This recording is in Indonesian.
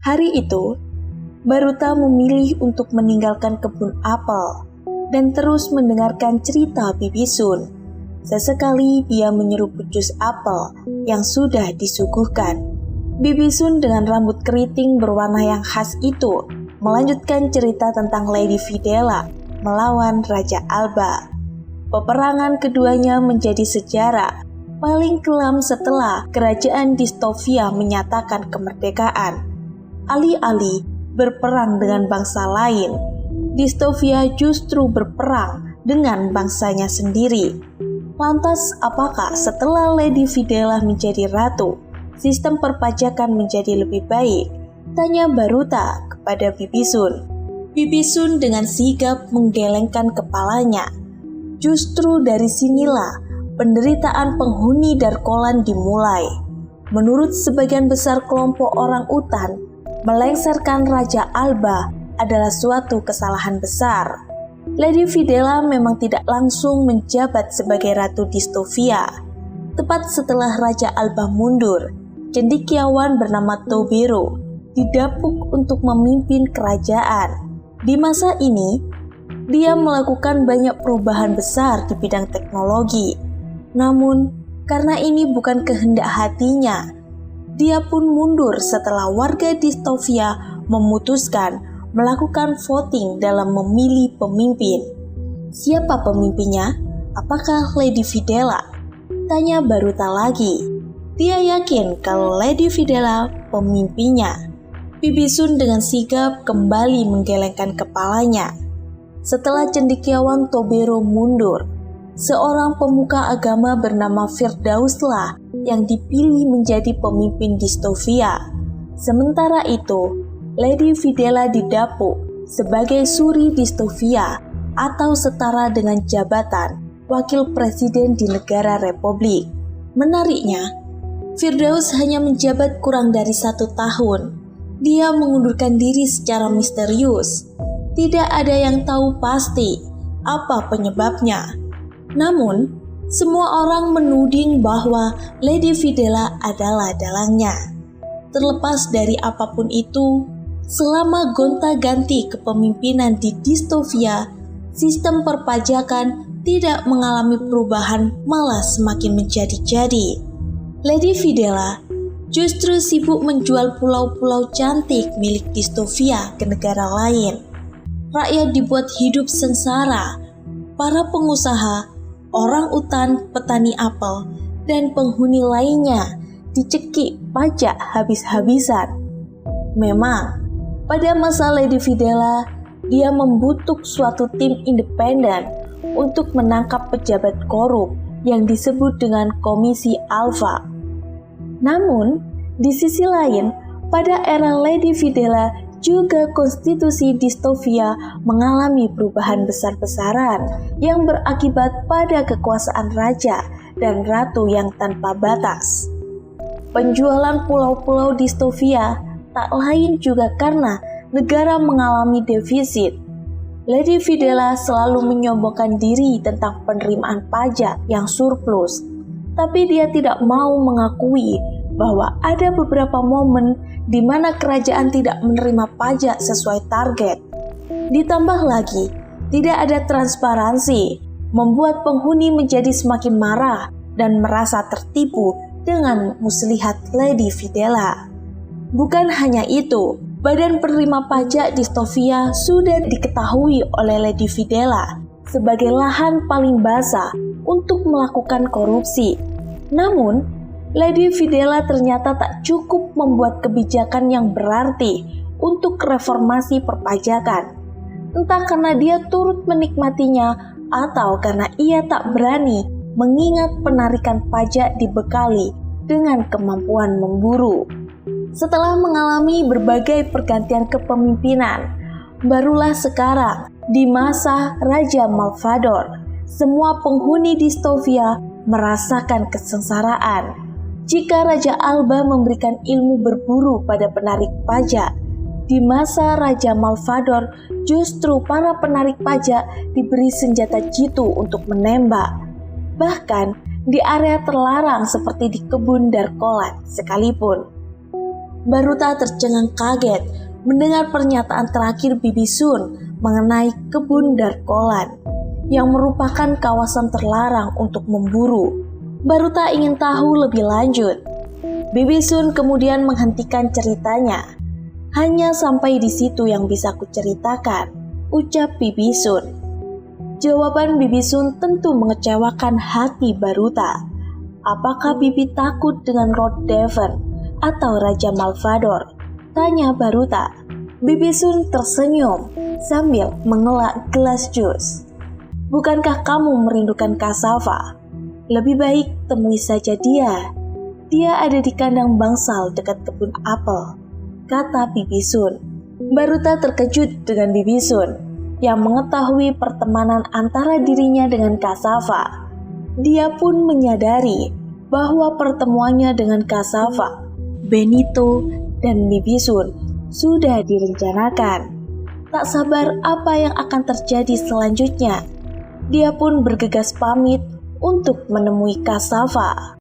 Hari itu, Baruta memilih untuk meninggalkan kebun apel dan terus mendengarkan cerita Bibi Sun. Sesekali dia menyeruput jus apel yang sudah disuguhkan. Bibi Sun dengan rambut keriting berwarna yang khas itu melanjutkan cerita tentang Lady Videla melawan Raja Alba. Peperangan keduanya menjadi sejarah paling kelam setelah kerajaan Distovia menyatakan kemerdekaan. Alih-alih berperang dengan bangsa lain, Distovia justru berperang dengan bangsanya sendiri. Lantas, apakah setelah Lady Videla menjadi ratu, sistem perpajakan menjadi lebih baik? Tanya Baruta kepada Bibi Sun. Bibi Sun dengan sigap menggelengkan kepalanya. Justru dari sinilah penderitaan penghuni Darkolan dimulai. Menurut sebagian besar kelompok orang utan, melengsarkan Raja Alba adalah suatu kesalahan besar. Lady Videla memang tidak langsung menjabat sebagai Ratu Distovia. Tepat setelah Raja Alba mundur, cendekiawan bernama Tobero didapuk untuk memimpin kerajaan. Di masa ini, dia melakukan banyak perubahan besar di bidang teknologi. Namun, karena ini bukan kehendak hatinya, dia pun mundur setelah warga Distovia memutuskan melakukan voting dalam memilih pemimpin. Siapa pemimpinnya? Apakah Lady Videla? Tanya Baruta lagi. Dia yakin kalau Lady Videla pemimpinnya. Bibi Sun dengan sigap kembali menggelengkan kepalanya. Setelah cendekiawan Tobero mundur, seorang pemuka agama bernama Firdauslah yang dipilih menjadi pemimpin Distovia. Sementara itu, Lady Videla didapuk sebagai Suri Distovia atau setara dengan jabatan Wakil Presiden di negara Republik. Menariknya, Firdaus hanya menjabat kurang dari 1 tahun. Dia mengundurkan diri secara misterius. Tidak ada yang tahu pasti apa penyebabnya. Namun, semua orang menuding bahwa Lady Videla adalah dalangnya. Terlepas dari apapun itu, selama gonta-ganti kepemimpinan di Distovia, sistem perpajakan tidak mengalami perubahan, malah semakin menjadi-jadi. Lady Videla justru sibuk menjual pulau-pulau cantik milik Distovia ke negara lain. Rakyat dibuat hidup sengsara. Para pengusaha, orang utan, petani apel, dan penghuni lainnya dicekik pajak habis-habisan. Memang, pada masa Lady Videla, dia membentuk suatu tim independen untuk menangkap pejabat korup yang disebut dengan Komisi Alpha. Namun, di sisi lain, pada era Lady Videla juga konstitusi Distovia mengalami perubahan besar-besaran yang berakibat pada kekuasaan raja dan ratu yang tanpa batas. Penjualan pulau-pulau Distovia tak lain juga karena negara mengalami defisit. Lady Videla selalu menyombongkan diri tentang penerimaan pajak yang surplus, tapi dia tidak mau mengakui bahwa ada beberapa momen di mana kerajaan tidak menerima pajak sesuai target. Ditambah lagi, tidak ada transparansi, membuat penghuni menjadi semakin marah dan merasa tertipu dengan muslihat Lady Videla. Bukan hanya itu, badan penerima pajak Distovia sudah diketahui oleh Lady Videla sebagai lahan paling basah untuk melakukan korupsi. Namun, Lady Videla ternyata tak cukup membuat kebijakan yang berarti untuk reformasi perpajakan. Entah karena dia turut menikmatinya atau karena ia tak berani mengingat penarikan pajak dibekali dengan kemampuan memburu. Setelah mengalami berbagai pergantian kepemimpinan, barulah sekarang di masa Raja Malvador, semua penghuni Distovia merasakan kesengsaraan. Jika Raja Alba memberikan ilmu berburu pada penarik pajak, di masa Raja Malvador justru para penarik pajak diberi senjata jitu untuk menembak. Bahkan di area terlarang seperti di kebun Darkolan sekalipun. Baruta tercengang kaget mendengar pernyataan terakhir Bibi Sun mengenai kebun Darkolan yang merupakan kawasan terlarang untuk memburu. Baruta ingin tahu lebih lanjut. Bibi Sun kemudian menghentikan ceritanya. Hanya sampai di situ yang bisa kuceritakan, ucap Bibi Sun. Jawaban Bibi Sun tentu mengecewakan hati Baruta. Apakah Bibi takut dengan Lord Devon atau Raja Malvador? Tanya Baruta. Bibi Sun tersenyum sambil mengelak gelas jus. Bukankah kamu merindukan Kasava? Lebih baik temui saja dia. Dia ada di kandang bangsal dekat kebun apel, kata Bibi Sun. Baruta terkejut dengan Bibi Sun yang mengetahui pertemanan antara dirinya dengan Kasava. Dia pun menyadari bahwa pertemuannya dengan Kasava, Benito, dan Bibi Sun sudah direncanakan. Tak sabar apa yang akan terjadi selanjutnya. Dia pun bergegas pamit untuk menemui Kasava.